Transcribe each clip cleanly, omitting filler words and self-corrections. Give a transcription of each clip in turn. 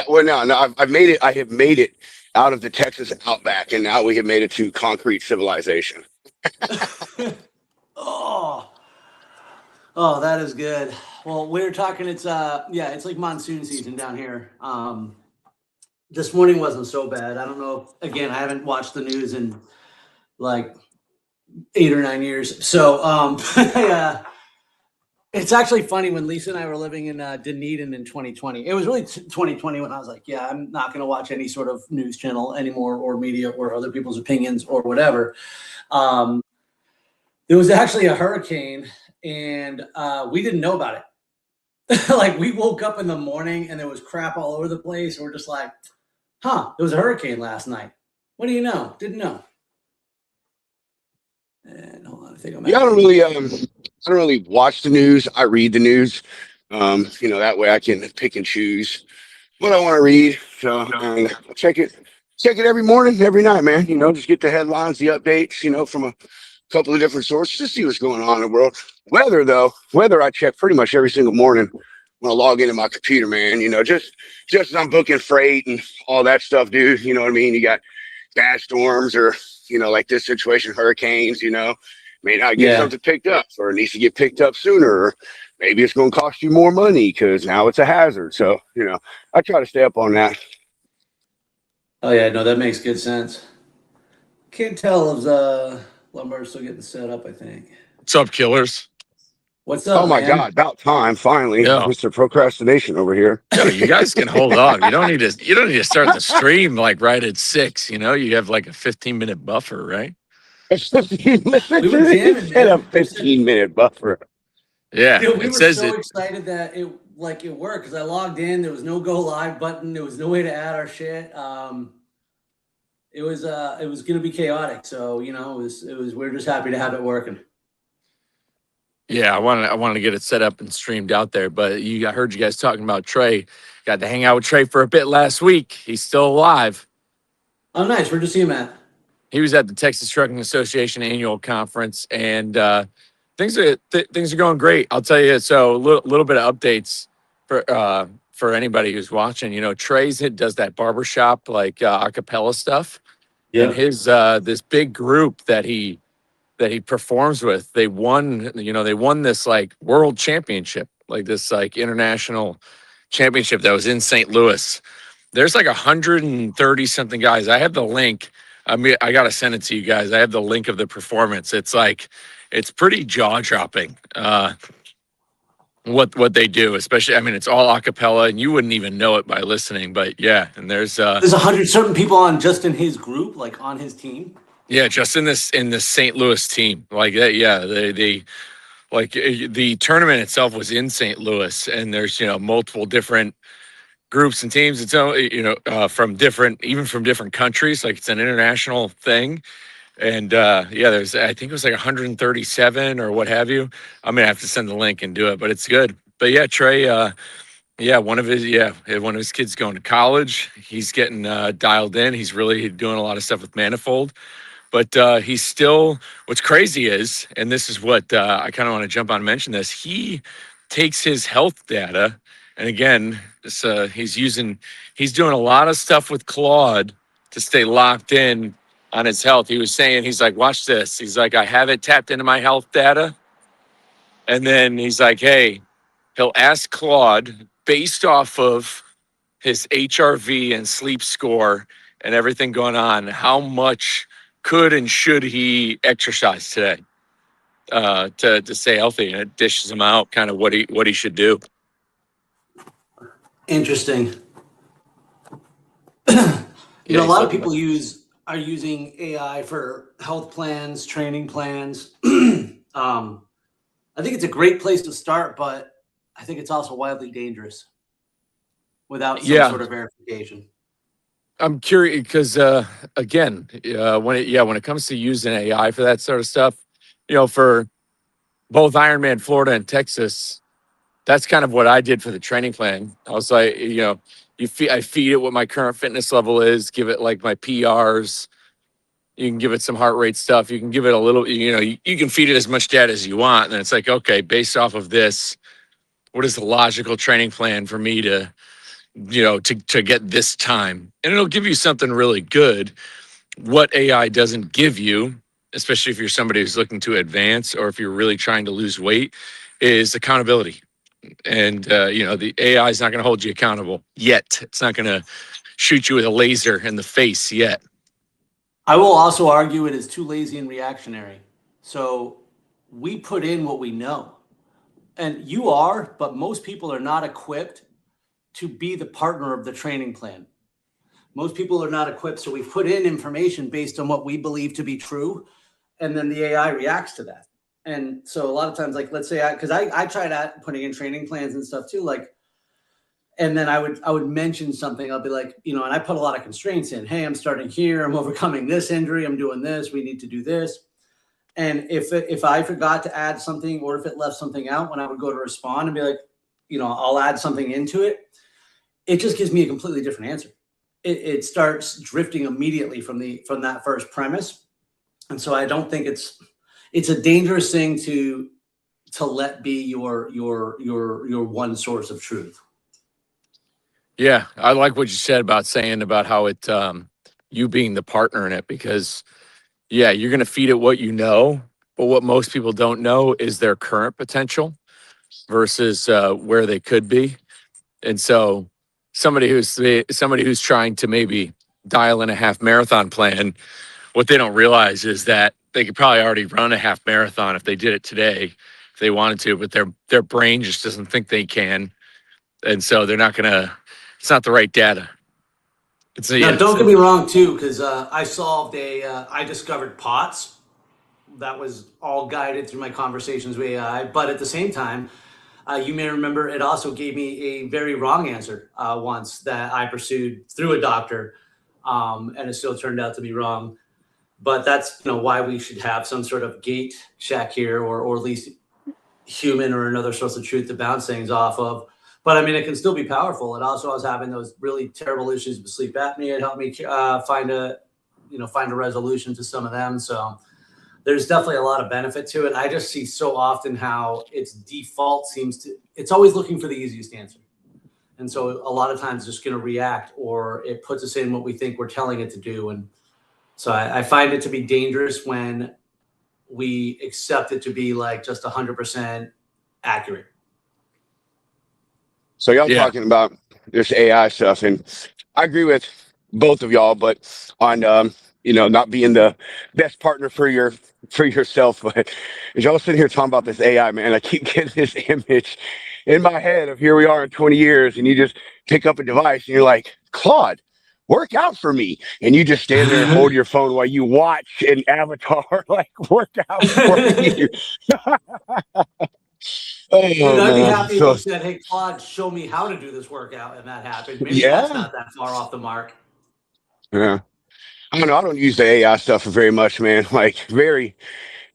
well, no, I've made it. I have made it out of the Texas outback, and now we have made it to concrete civilization. Oh, oh, that is good. Well, we were talking. It's yeah, it's like monsoon season down here. This morning wasn't so bad. I don't know. Again, I haven't watched the news in like 8 or 9 years. So, yeah, it's actually funny when Lisa and I were living in Dunedin in 2020. It was really 2020 when I was like, yeah, I'm not going to watch any sort of news channel anymore or media or other people's opinions or whatever. Um, there was actually a hurricane and we didn't know about it. Like we woke up in the morning and there was crap all over the place. We're just like, huh, there was a hurricane last night. What do you know? Didn't know. And hold on, I think I'm Yeah, I don't really watch the news. I read the news. That way I can pick and choose what I want to read. So and I check it every morning, every night, man. Just get the headlines, the updates, from a couple of different sources to see what's going on in the world. Weather I check pretty much every single morning when I log into my computer, man. Just as I'm booking freight and all that stuff, dude. You know what I mean? You got bad storms or like this situation, hurricanes, may not get something picked up or it needs to get picked up sooner, or maybe it's going to cost you more money because now it's a hazard. So, I try to stay up on that. Oh yeah, no, that makes good sense. Can't tell if Lumber's still getting set up, I think. What's up, killers? What's up, Oh my man? God, about time, finally. Yeah. Mr. Procrastination over here. Yo, you guys can hold on. You don't need to start the stream like right at 6. You have like a 15-minute buffer, right? It's 15 minutes. We were jamming, It said a man. 15-minute buffer. Yeah. Dude, we it were says so it. excited that it worked because I logged in. There was no go live button. There was no way to add our shit. It was gonna be chaotic. So it was we're just happy to have it working. Yeah, I wanted to get it set up and streamed out there, but I heard you guys talking about Trey. Got to hang out with Trey for a bit last week. He's still alive. Oh, nice. Where'd you see him at? He was at the Texas Trucking Association annual conference, and things are going great. I'll tell you. So a little bit of updates for anybody who's watching. Trey does that barbershop like acapella stuff, and his this big group that he performs with, they won this like world championship, like this like international championship that was in St. Louis. There's like 130 something guys. I have the link. I mean, I got to send it to you guys. I have the link of the performance. It's pretty jaw dropping. What they do, especially, I mean, it's all a cappella and you wouldn't even know it by listening, but yeah. And there's 100 certain people in his group, like on his team. Yeah, just in this St. Louis team, like that. Yeah, they like the tournament itself was in St. Louis, and there's multiple different groups and teams. It's from different countries. Like it's an international thing, and there's I think it was like 137 or what have you. I'm gonna have to send the link and do it, but it's good. But yeah, Trey. One of his kids going to college. He's getting dialed in. He's really doing a lot of stuff with Manifold. But he's still, what's crazy is, and this is what I kind of want to jump on and mention this, he takes his health data, and again, he's doing a lot of stuff with Claude to stay locked in on his health. He was saying, he's like, watch this. He's like, I have it tapped into my health data. And then he's like, hey, he'll ask Claude based off of his HRV and sleep score and everything going on, how much could and should he exercise today to stay healthy, and it dishes him out kind of what he should do. Interesting. A lot of people are using AI for health plans, training plans. I think it's a great place to start, but I think it's also wildly dangerous without some sort of verification. I'm curious because again, when it comes to using AI for that sort of stuff, for both Ironman Florida and Texas, that's kind of what I did for the training plan. I was like, I feed it what my current fitness level is, give it like my PRs. You can give it some heart rate stuff. You can give it a little, you can feed it as much data as you want. And then it's like, okay, based off of this, what is the logical training plan for me to to get this time, and it'll give you something really good. What AI doesn't give you, especially if you're somebody who's looking to advance or if you're really trying to lose weight, is accountability. And the AI is not going to hold you accountable yet. It's not going to shoot you with a laser in the face yet. I will also argue it is too lazy and reactionary. So we put in what we know. And you are, but most people are not equipped to be the partner of the training plan. Most people are not equipped. So we put in information based on what we believe to be true. And then the AI reacts to that. And so a lot of times, like, let's say, because I tried out putting in training plans and stuff too, like, and then I would mention something. I'll be like, and I put a lot of constraints in. Hey, I'm starting here. I'm overcoming this injury. I'm doing this. We need to do this. And if I forgot to add something, or if it left something out, when I would go to respond and be like, I'll add something into it, it just gives me a completely different answer. It starts drifting immediately from that first premise. And so I don't think it's a dangerous thing to let be your one source of truth. Yeah, I like what you said about how it you being the partner in it, because you're going to feed it what you know, but what most people don't know is their current potential versus where they could be. And so somebody who's trying to maybe dial in a half marathon plan, what they don't realize is that they could probably already run a half marathon if they did it today, if they wanted to, but their brain just doesn't think they can. And so they're not going to, it's not the right data. Now, don't get me wrong too, because I discovered POTS. That was all guided through my conversations with AI. But at the same time, you may remember it also gave me a very wrong answer once that I pursued through a doctor, and it still turned out to be wrong. But that's why we should have some sort of gate check here, or at least human or another source of truth to bounce things off of. But I mean, it can still be powerful. And also, I was having those really terrible issues with sleep apnea. It helped me find a resolution to some of them. So there's definitely a lot of benefit to it. I just see so often how its default it's always looking for the easiest answer. And so a lot of times it's just going to react, or it puts us in what we think we're telling it to do. And so I find it to be dangerous when we accept it to be like just 100% accurate. So y'all talking about this AI stuff, and I agree with both of y'all, but on not being the best partner for yourself. But as y'all sitting here talking about this AI, man, I keep getting this image in my head of here we are in 20 years, and you just pick up a device and you're like, Claude, work out for me, and you just stand there and hold your phone while you watch an avatar like work out for you. I'd be happy if you said, hey, Claude, show me how to do this workout, and that happened. Maybe that's not that far off the mark. Yeah. I don't know. I don't use the AI stuff for very much, man. Like very,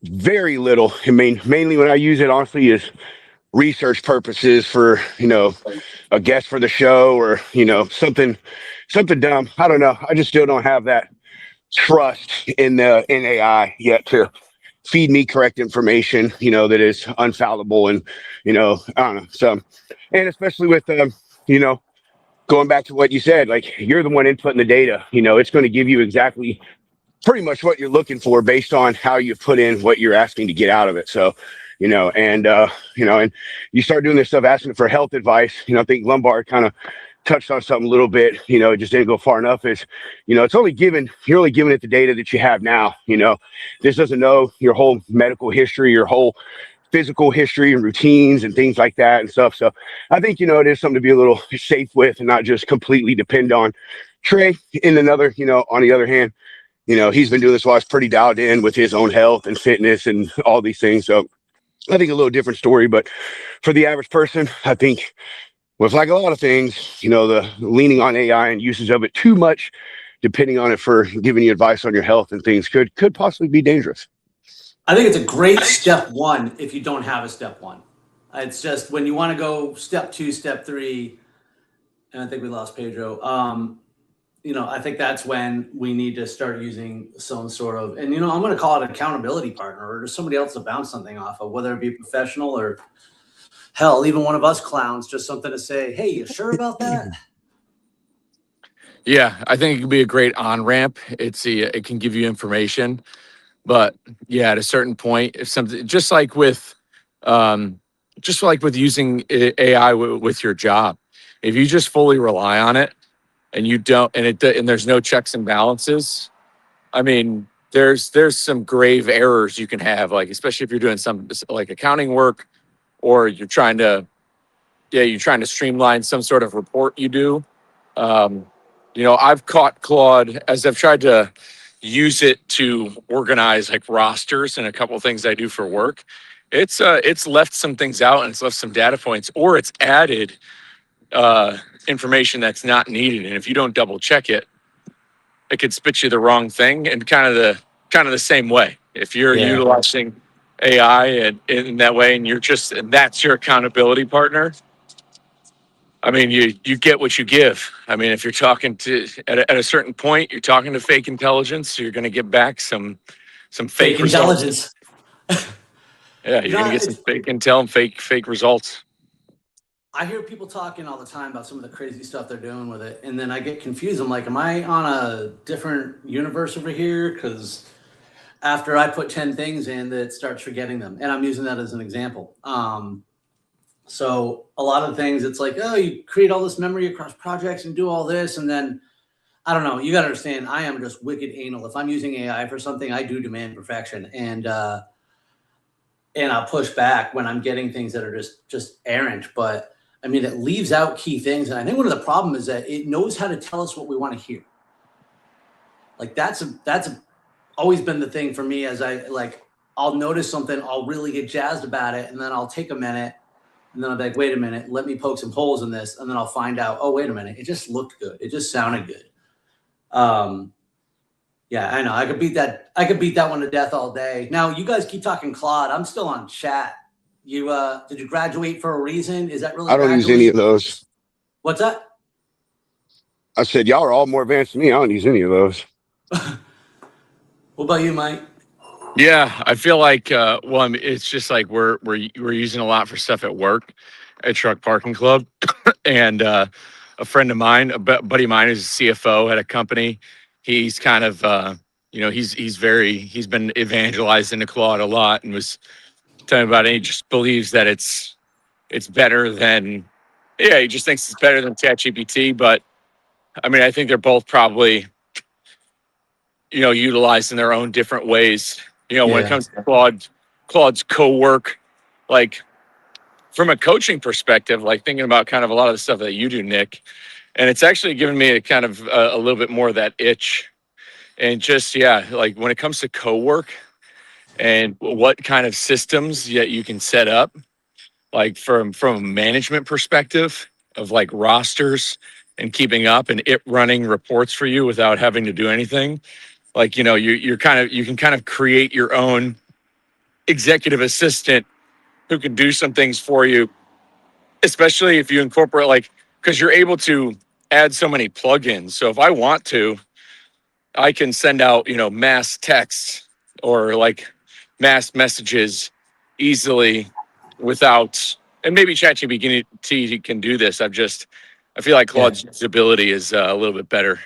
very little. I mean, mainly when I use it, honestly, is research purposes for, a guest for the show, or, something dumb. I don't know. I just still don't have that trust in AI yet to feed me correct information, that is unfallible. And, I don't know. So, and especially with, going back to what you said, like you're the one inputting the data, it's going to give you exactly pretty much what you're looking for based on how you put in what you're asking to get out of it. So, and you start doing this stuff, asking for health advice, I think Lombard kind of touched on something a little bit, it just didn't go far enough, is, you're only giving it the data that you have now. This doesn't know your whole medical history, your whole physical history and routines and things like that and stuff. So I think, it is something to be a little safe with and not just completely depend on. Trey, on the other hand, he's been doing this while he's pretty dialed in with his own health and fitness and all these things. So I think a little different story, but for the average person, I think with like a lot of things, the leaning on AI and usage of it too much, depending on it for giving you advice on your health and things could possibly be dangerous. I think it's a great step one if you don't have a step one. It's just when you want to go step 2, step 3, and I think we lost Pedro. I think that's when we need to start using some sort of, and I'm going to call it an accountability partner, or just somebody else to bounce something off of, whether it be professional or hell, even one of us clowns, just something to say, hey, you sure about that? Yeah, I think it could be a great on ramp. It can give you information, but yeah, at a certain point, if something um, just like with using AI with your job, if you just fully rely on it and you don't, and there's no checks and balances, I mean, there's some grave errors you can have, like especially if you're doing some like accounting work or you're trying to streamline some sort of report you do. Um, I've caught Claude as I've tried to use it to organize like rosters and a couple of things I do for work. It's left some things out and it's left some data points, or it's added information that's not needed. And if you don't double check it, it could spit you the wrong thing. And kind of the same way. If you're Yeah. utilizing AI in that way, and that's your accountability partner, I mean, you get what you give. I mean, if you're talking to at a certain point, you're talking to fake intelligence, so you're going to get back some Fake results. intelligence. Yeah, you're going to get some fake intel and fake results. I hear people talking all the time about some of the crazy stuff they're doing with it, and then I get confused. I'm like, am I on a different universe over here? Because after I put 10 things in, that starts forgetting them, and I'm using that as an example. So a lot of things, it's like, oh, you create all this memory across projects and do all this, and then I don't know. You got to understand, I am just wicked anal. If I'm using AI for something, I do demand perfection, and I'll push back when I'm getting things that are just errant. But I mean, it leaves out key things, and I think one of the problems is that it knows how to tell us what we want to hear. Like that's always been the thing for me. As I'll notice something, I'll really get jazzed about it, and then I'll take a minute. And then I'll be like, wait a minute, let me poke some holes in this. And then I'll find out, oh, wait a minute, it just looked good. It just sounded good. Yeah, I know. I could beat that one to death all day. Now, you guys keep talking Claude. I'm still on chat. You did you graduate for a reason? Is that really I don't use any of those. What's that? I said, y'all are all more advanced than me. I don't use any of those. What about you, Mike? Yeah, I feel like it's just like we're using a lot for stuff at work, at Truck Parking Club, and a friend of mine, buddy of mine, is a CFO at a company. He's kind of he's been evangelizing to Claude a lot, and was telling me about it. He just believes that it's better than he just thinks it's better than ChatGPT. But I mean, I think they're both probably utilized in their own different ways. When it comes to Claude's co-work, like from a coaching perspective, like thinking about kind of a lot of the stuff that you do, Nick, and it's actually given me a kind of a little bit more of that itch. And just, like when it comes to co-work and what kind of systems that you can set up, like from a management perspective of like rosters and keeping up and it running reports for you without having to do anything. Like, you can kind of create your own executive assistant who can do some things for you, especially if you incorporate because you're able to add so many plugins. So if I want to, I can send out, mass texts or like mass messages easily without, and maybe ChatGPT can do this. I feel like Claude's usability is a little bit better.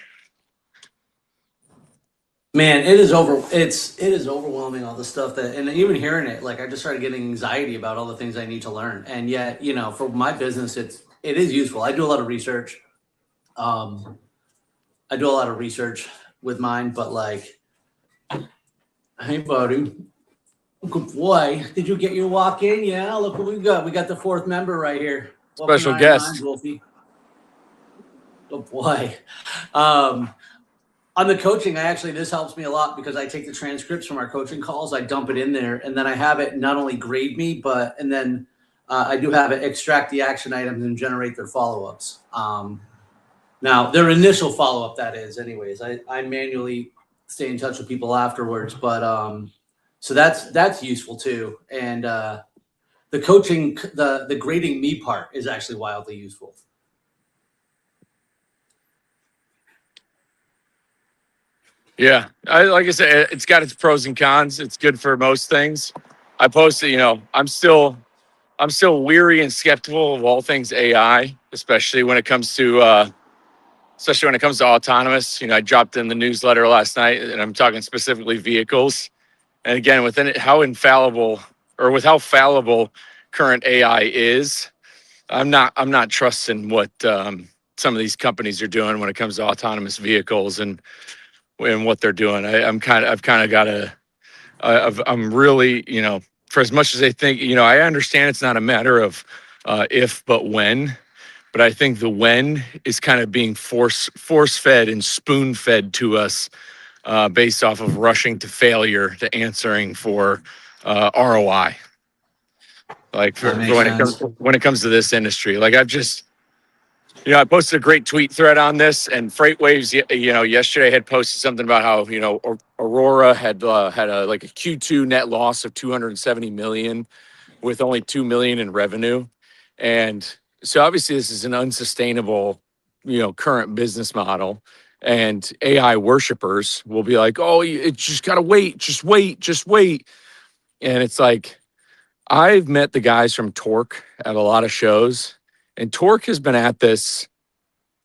Man, it is overwhelming, all the stuff and even hearing it, like I just started getting anxiety about all the things I need to learn. And yet, for my business, it is useful. I do a lot of research. I do a lot of research with mine, but like, hey buddy, good boy, did you get your walk in? Yeah, look what we got. We got the fourth member right here. Special guest. Wolfie. Good boy. On the coaching, this helps me a lot because I take the transcripts from our coaching calls, I dump it in there, and then I have it not only grade me, and then I do have it extract the action items and generate their follow-ups. Now, their initial follow-up, that is, anyways. I manually stay in touch with people afterwards, but so that's useful too. And the coaching, the grading me part is actually wildly useful. Yeah, like I said, it's got its pros and cons. It's good for most things. I posted, I'm still weary and skeptical of all things AI, especially when it comes to especially when it comes to autonomous. I dropped in the newsletter last night, and I'm talking specifically vehicles. And again, within it, with how fallible current AI is, I'm not trusting what some of these companies are doing when it comes to autonomous vehicles and what they're doing. I've kind of got to. I'm really, for as much as they think, I understand it's not a matter of if, but when. But I think the when is kind of being force fed and spoon fed to us based off of rushing to failure to answering for ROI. Like That makes when it comes to this industry, like I've just, I posted a great tweet thread on this, and FreightWaves, yesterday had posted something about how, Aurora had had a Q2 net loss of 270 million with only 2 million in revenue. And so obviously this is an unsustainable, current business model. And AI worshipers will be like, oh, you just got to wait, just wait, just wait. And it's like, I've met the guys from Torque at a lot of shows, and Torque has been at this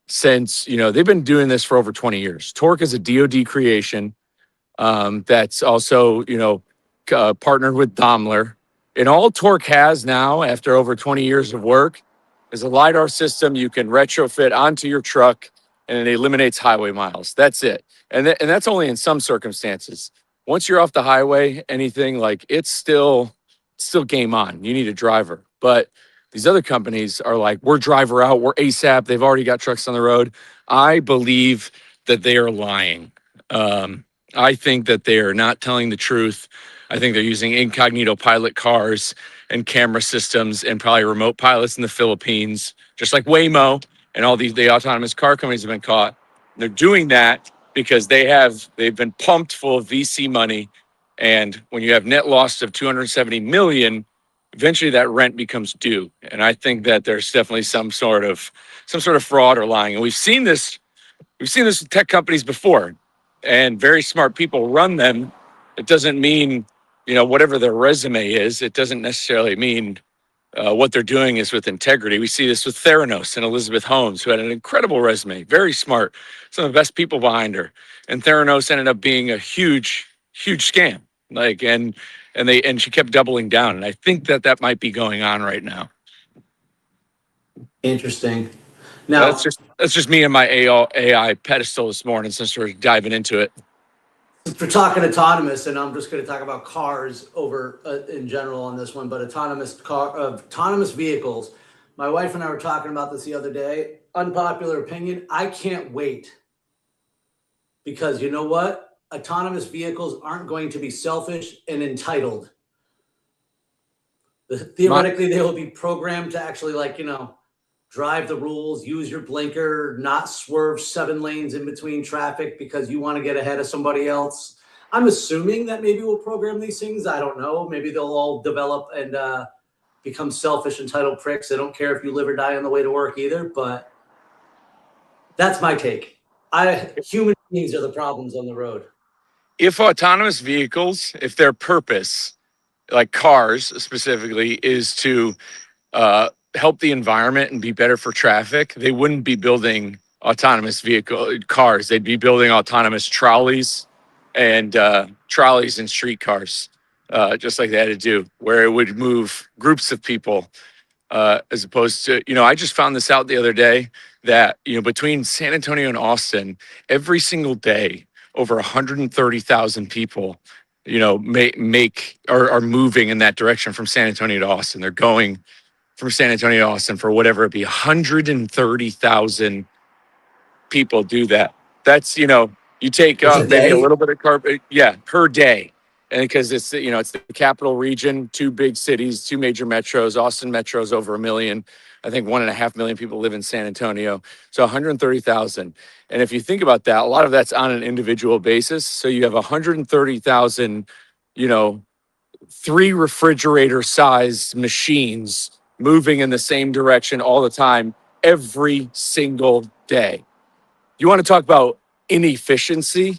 since, they've been doing this for over 20 years. Torque is a DoD creation that's also, partnered with Daimler. And all Torque has now, after over 20 years of work, is a LiDAR system you can retrofit onto your truck, and it eliminates highway miles. That's it. And that's only in some circumstances. Once you're off the highway, anything like it's still game on. You need a driver. But these other companies are like, we're driver out, we're ASAP. They've already got trucks on the road. I believe that they are lying. I think that they are not telling the truth. I think they're using incognito pilot cars and camera systems and probably remote pilots in the Philippines, just like Waymo and all the autonomous car companies have been caught. They're doing that because they've been pumped full of VC money. And when you have net loss of 270 million, eventually that rent becomes due. And I think that there's definitely some sort of fraud or lying. And we've seen this with tech companies before, and very smart people run them. It doesn't mean, whatever their resume is, it doesn't necessarily mean what they're doing is with integrity. We see this with Theranos and Elizabeth Holmes, who had an incredible resume, very smart, some of the best people behind her. And Theranos ended up being a huge, huge scam. And she kept doubling down. And I think that might be going on right now. Interesting. Now that's just me and my AI pedestal this morning, since we're diving into it. for talking autonomous, and I'm just going to talk about cars over in general on this one, but autonomous vehicles. My wife and I were talking about this the other day. Unpopular opinion, I can't wait. Because you know what? Autonomous vehicles aren't going to be selfish and entitled. Theoretically, they will be programmed to actually, drive the rules, use your blinker, not swerve 7 lanes in between traffic because you want to get ahead of somebody else. I'm assuming that maybe we'll program these things. I don't know. Maybe they'll all develop and become selfish, entitled pricks. They don't care if you live or die on the way to work either, but that's my take. Human beings are the problems on the road. If autonomous vehicles, if their purpose, like cars specifically, is to help the environment and be better for traffic, they wouldn't be building autonomous vehicle cars. They'd be building autonomous trolleys and streetcars, just like they had to do, where it would move groups of people, as opposed to, I just found this out the other day that, between San Antonio and Austin, every single day, over 130,000 people, are moving in that direction from San Antonio to Austin. They're going from San Antonio to Austin for whatever it be. 130,000 people do that. That's, you take maybe a little bit of carbon, per day. And because it's the capital region, 2 big cities, 2 major metros. Austin Metro is over 1 million. I think 1.5 million people live in San Antonio. So 130,000. And if you think about that, a lot of that's on an individual basis. So you have 130,000, 3 refrigerator-sized machines moving in the same direction all the time, every single day. You want to talk about inefficiency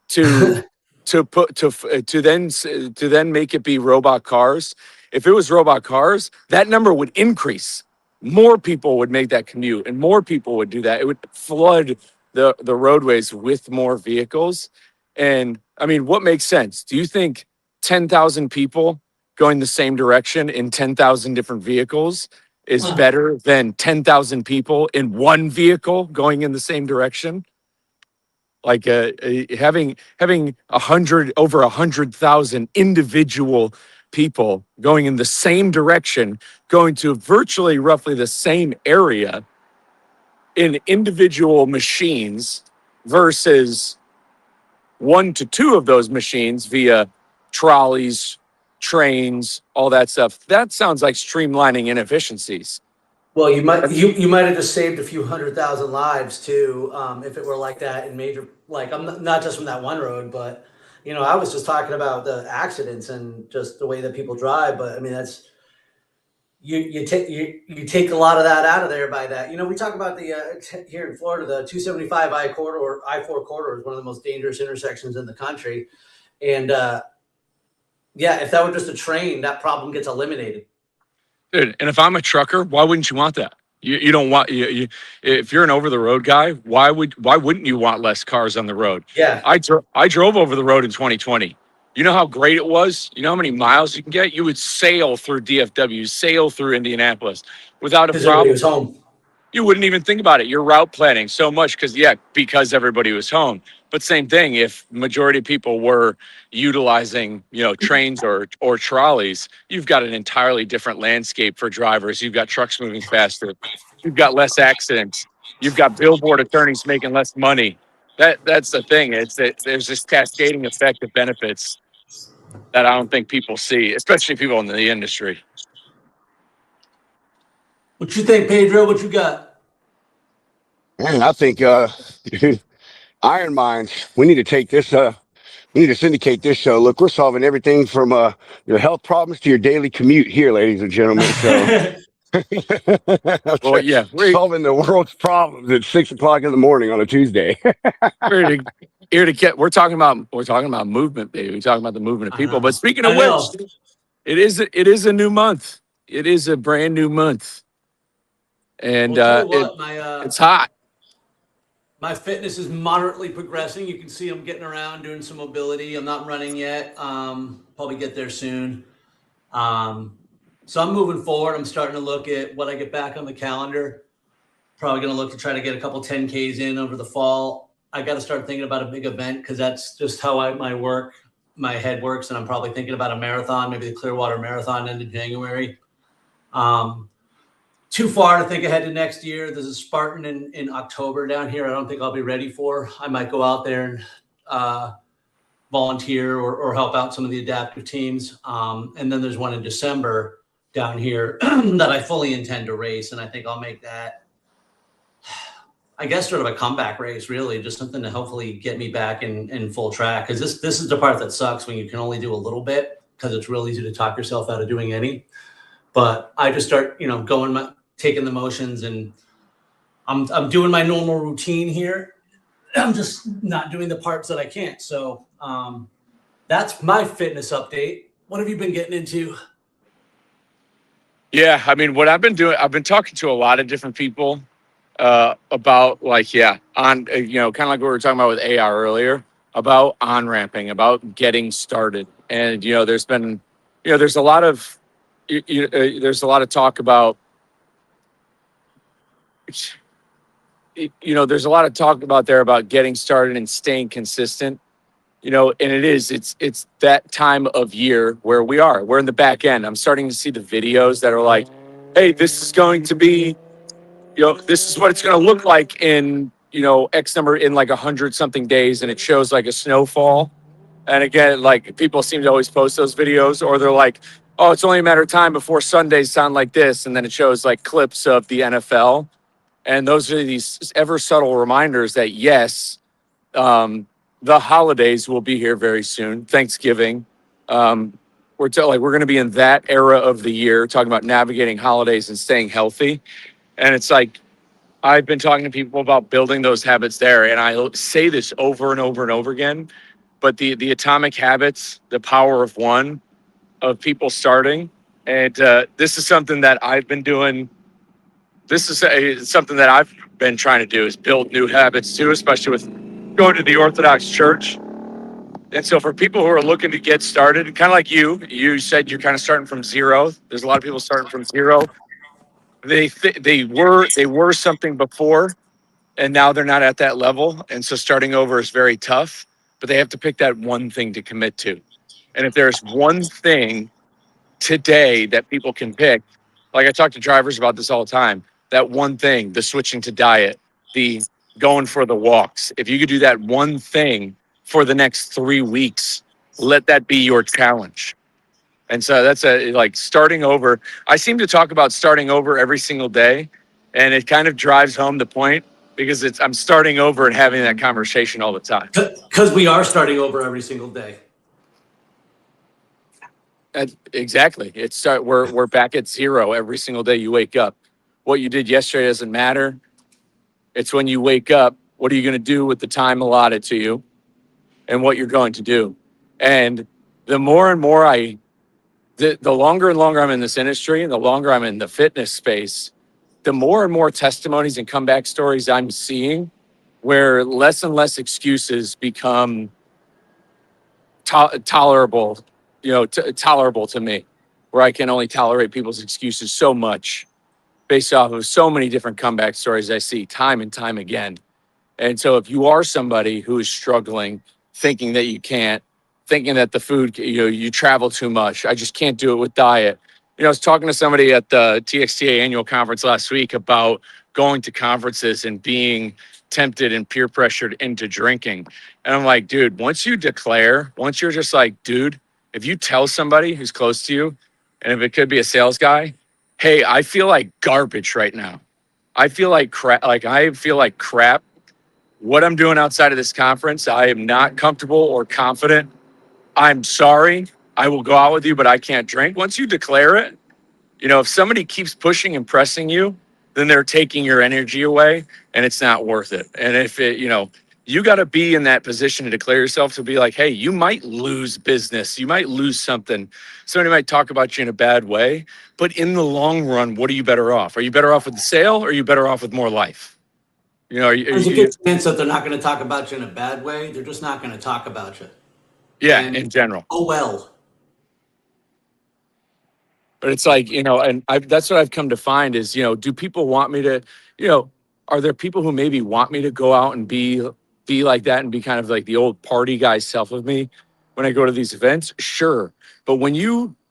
to then make it be robot cars. If it was robot cars, that number would increase. More people would make that commute, and more people would do that. It would flood the roadways with more vehicles. And I mean, what makes sense? Do you think 10,000 people going the same direction in 10,000 different vehicles is better than 10,000 people in one vehicle going in the same direction? Like having 100,000 individual people going in the same direction, going to virtually roughly the same area in individual machines versus 1 to 2 of those machines via trolleys, trains, all that stuff. That sounds like streamlining inefficiencies. Well, you might have just saved a few 100,000 lives too, if it were like that in major, like I'm not just from that one road, but I was just talking about the accidents and just the way that people drive. But I mean, that's you take a lot of that out of there by that. We talk about the here in Florida, the 275 I-4 corridor is one of the most dangerous intersections in the country, and yeah, if that were just a train, that problem gets eliminated. Dude, and if I'm a trucker, why wouldn't you want that? You don't want if you're an over the road guy, why wouldn't you want less cars on the road? Yeah, I drove over the road in 2020. You know how great it was? You know how many miles you can get? You would sail through DFW, sail through Indianapolis without a because everybody problem. was home. You wouldn't even think about it. You're route planning so much because everybody was home. But same thing, if majority of people were utilizing, trains or trolleys, you've got an entirely different landscape for drivers. You've got trucks moving faster. You've got less accidents. You've got billboard attorneys making less money. That's the thing. There's this cascading effect of benefits that I don't think people see, especially people in the industry. What you think, Pedro? What you got? Man, I think dude, Iron Minds, we need to take this we need to syndicate this show. Look, we're solving everything from your health problems to your daily commute here, ladies and gentlemen. So Well, yeah, solving the world's problems at 6:00 in the morning on a Tuesday. we're talking about movement, baby. We're talking about the movement of people. But speaking of I know. which, it is a new month. It is a brand new month, and Well, tell you what, it's hot. my fitness is moderately progressing. You can see I'm getting around, doing some mobility. I'm not running yet. Probably get there soon. So I'm moving forward. I'm starting to look at what I get back on the calendar. Probably going to look to try to get a couple 10Ks in over the fall. I got to start thinking about a big event because that's just how my head works. And I'm probably thinking about a marathon, maybe the Clearwater Marathon end of January. Too far to think ahead to next year. There's a Spartan in October down here. I don't think I'll be ready for. I might go out there and volunteer or help out some of the adaptive teams. And then there's one in December down here that I fully intend to race. And I think I'll make that, I guess, sort of a comeback race, really, just something to hopefully get me back in full track. Because this is the part that sucks when you can only do a little bit, because it's real easy to talk yourself out of doing any. But I just start, taking the motions, and I'm doing my normal routine here. I'm just not doing the parts that I can't. So that's my fitness update. What have you been getting into? Yeah, I mean, what I've been doing, I've been talking to a lot of different people about on, kind of like what we were talking about with AR earlier, about on-ramping, about getting started. And, there's been, there's a lot of, there's a lot of talk about, there's a lot of talk about there about getting started and staying consistent, and it's that time of year where we're in the back end. I'm starting to see the videos that are like, hey, this is going to be, this is what it's going to look like in, X number, in like 100 something days. And it shows like a snowfall. And again, like, people seem to always post those videos, or they're like, oh, it's only a matter of time before Sundays sound like this. And then it shows like clips of the NFL. And those are these ever subtle reminders that, yes, the holidays will be here very soon. Thanksgiving. We're going to be in that era of the year, talking about navigating holidays and staying healthy. And it's like, I've been talking to people about building those habits there. And I say this over and over and over again, but the atomic habits, the power of one, of people starting. And this is something that I've been doing this is something that I've been trying to do is build new habits too, especially with going to the Orthodox Church. And so for people who are looking to get started, kind of like you said, you're kind of starting from zero. There's a lot of people starting from zero. They were something before, and now they're not at that level. And so starting over is very tough, but they have to pick that one thing to commit to. And if there's one thing today that people can pick, like I talk to drivers about this all the time, that one thing, the switching to diet, the going for the walks. If you could do that one thing for the next 3 weeks, let that be your challenge. And so that's like starting over. I seem to talk about starting over every single day, and it kind of drives home the point because I'm starting over and having that conversation all the time. Because we are starting over every single day. Exactly. We're back at zero every single day you wake up. What you did yesterday doesn't matter. It's when you wake up, what are you going to do with the time allotted to you and what you're going to do? And the more and more the longer and longer I'm in this industry and the longer I'm in the fitness space, the more and more testimonies and comeback stories I'm seeing where less and less excuses become tolerable, tolerable to me, where I can only tolerate people's excuses so much based off of so many different comeback stories I see time and time again. And so if you are somebody who is struggling, thinking that you can't, thinking that the food, you travel too much, I just can't do it with diet. I was talking to somebody at the TXTA annual conference last week about going to conferences and being tempted and peer pressured into drinking. And I'm like, dude, once you're just like, dude, if you tell somebody who's close to you, and if it could be a sales guy, hey, I feel like garbage right now. I feel like crap. What I'm doing outside of this conference, I am not comfortable or confident. I'm sorry. I will go out with you, but I can't drink. Once you declare it, if somebody keeps pushing and pressing you, then they're taking your energy away and it's not worth it. And if you got to be in that position to declare yourself to be like, hey, you might lose business. You might lose something. Somebody might talk about you in a bad way, but in the long run, what are you better off? Are you better off with the sale or are you better off with more life? There's a good chance that they're not going to talk about you in a bad way. They're just not going to talk about you. Yeah, And, in general. oh, well. But it's like, and that's what I've come to find is, do people want me to, are there people who maybe want me to go out and be like that and be kind of like the old party guy self of me when I go to these events? Sure. But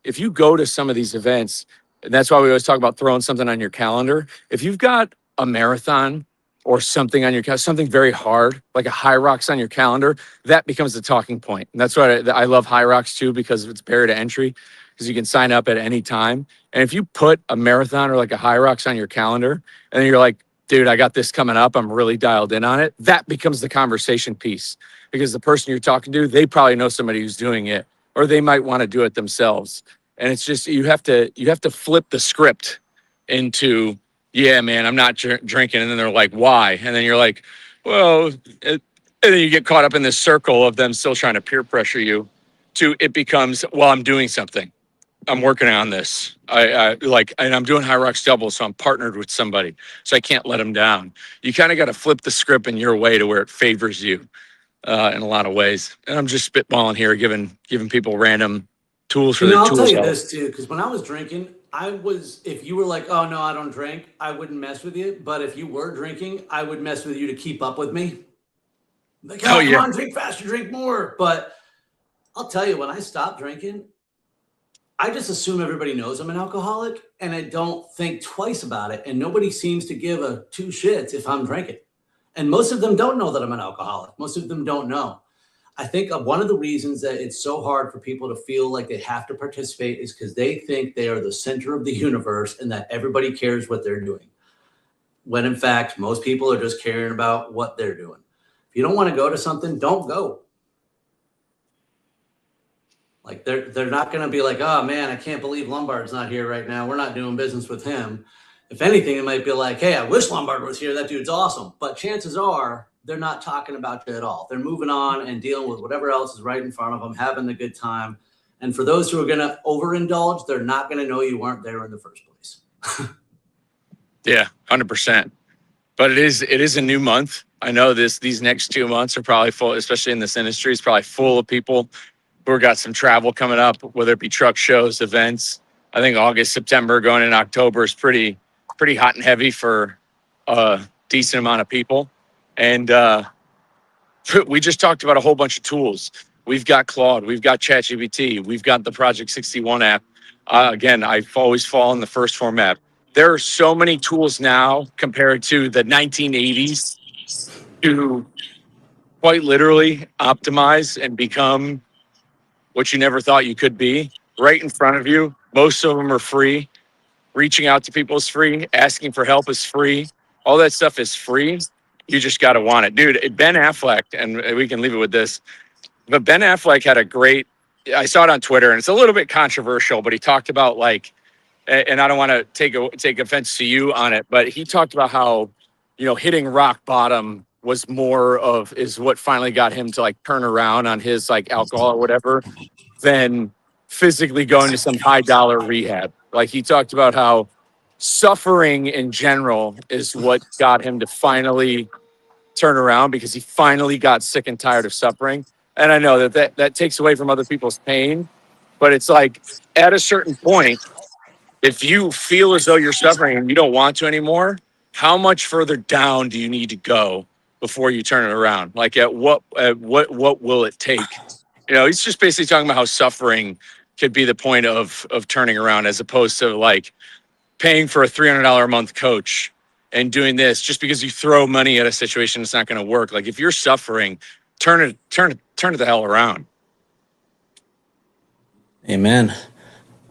if you go to some of these events, and that's why we always talk about throwing something on your calendar. If you've got a marathon or something on your calendar, something very hard, like a High Rocks on your calendar, that becomes the talking point. And that's why I love High Rocks too, because it's barrier to entry, because you can sign up at any time. And if you put a marathon or like a High Rocks on your calendar, and then you're like, dude, I got this coming up, I'm really dialed in on it, that becomes the conversation piece. Because the person you're talking to, they probably know somebody who's doing it, or they might want to do it themselves. And it's just, you have to flip the script into, yeah, man, I'm not drinking. And then they're like, why? And then you're like, well, and then you get caught up in this circle of them still trying to peer pressure you to, it becomes, well, I'm doing something. I'm working on this. And I'm doing High Rocks double, so I'm partnered with somebody, so I can't let them down. You kind of got to flip the script in your way to where it favors you in a lot of ways. And I'm just spitballing here, giving people random tools for the tools. I'll tell you this too, because when I was drinking, if you were like, oh no, I don't drink, I wouldn't mess with you. But if you were drinking, I would mess with you to keep up with me. Like, oh, come on, drink faster, drink more. But I'll tell you, when I stopped drinking, I just assume everybody knows I'm an alcoholic and I don't think twice about it. And nobody seems to give a two shits if I'm drinking. And most of them don't know that I'm an alcoholic. Most of them don't know. I think one of the reasons that it's so hard for people to feel like they have to participate is because they think they are the center of the universe and that everybody cares what they're doing. When in fact, most people are just caring about what they're doing. If you don't want to go to something, don't go. Like they're not going to be like, oh man, I can't believe Lombard's not here right now. We're not doing business with him. If anything, it might be like, hey, I wish Lombard was here. That dude's awesome. But chances are they're not talking about you at all. They're moving on and dealing with whatever else is right in front of them, having the good time. And for those who are going to overindulge, they're not going to know you weren't there in the first place. Yeah, 100%. But it is a new month. I know these next 2 months are probably full, especially in this industry, it's probably full of people who have got some travel coming up, whether it be truck shows, events. I think August, September, going in October is pretty hot and heavy for a decent amount of people. And we just talked about a whole bunch of tools. We've got Claude, we've got ChatGPT, we've got the Project 61 app. Again, I always fall in the First Form app. There are so many tools now compared to the 1980s to quite literally optimize and become what you never thought you could be right in front of you. Most of them are free. Reaching out to people is free. Asking for help is free. All that stuff is free. You just got to want it. Dude, Ben Affleck, and we can leave it with this, but Ben Affleck had a great, I saw it on Twitter, and it's a little bit controversial, but he talked about like, and I don't want to take offense to you on it, but he talked about how, hitting rock bottom is what finally got him to like turn around on his like alcohol or whatever, than physically going to some high dollar rehab. Like he talked about how suffering in general is what got him to finally turn around, because he finally got sick and tired of suffering. And I know that takes away from other people's pain, but it's like at a certain point, if you feel as though you're suffering and you don't want to anymore, how much further down do you need to go before you turn it around? Like what will it take? He's just basically talking about how suffering could be the point of turning around, as opposed to like paying for a $300 a month coach and doing this just because you throw money at a situation that's not going to work. Like if you're suffering, turn it the hell around. Amen.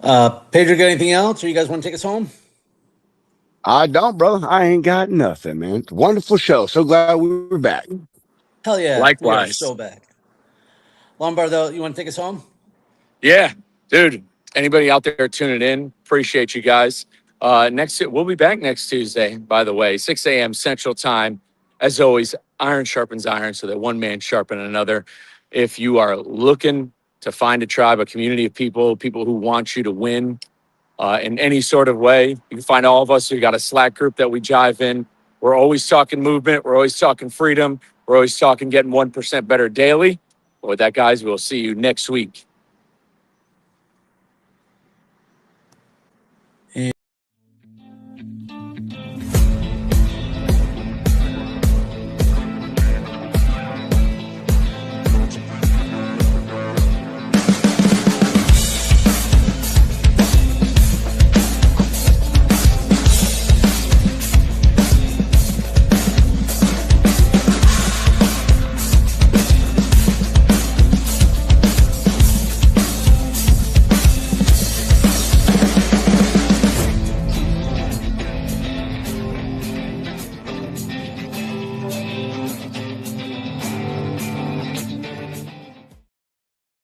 Pedro, got anything else, or you guys want to take us home? I don't, brother. I ain't got nothing, man. Wonderful show. So glad we were back. Hell yeah. Likewise. We are so back. Lombard, though, you want to take us home? Yeah, dude. Anybody out there tuning in, appreciate you guys. We'll be back next Tuesday, by the way, 6 a.m. Central Time. As always, iron sharpens iron, so that one man sharpen another. If you are looking to find a tribe, a community of people who want you to win in any sort of way, you can find all of us. We got a Slack group that we jive in. We're always talking movement. We're always talking freedom. We're always talking getting 1% better daily. With that, guys, we'll see you next week.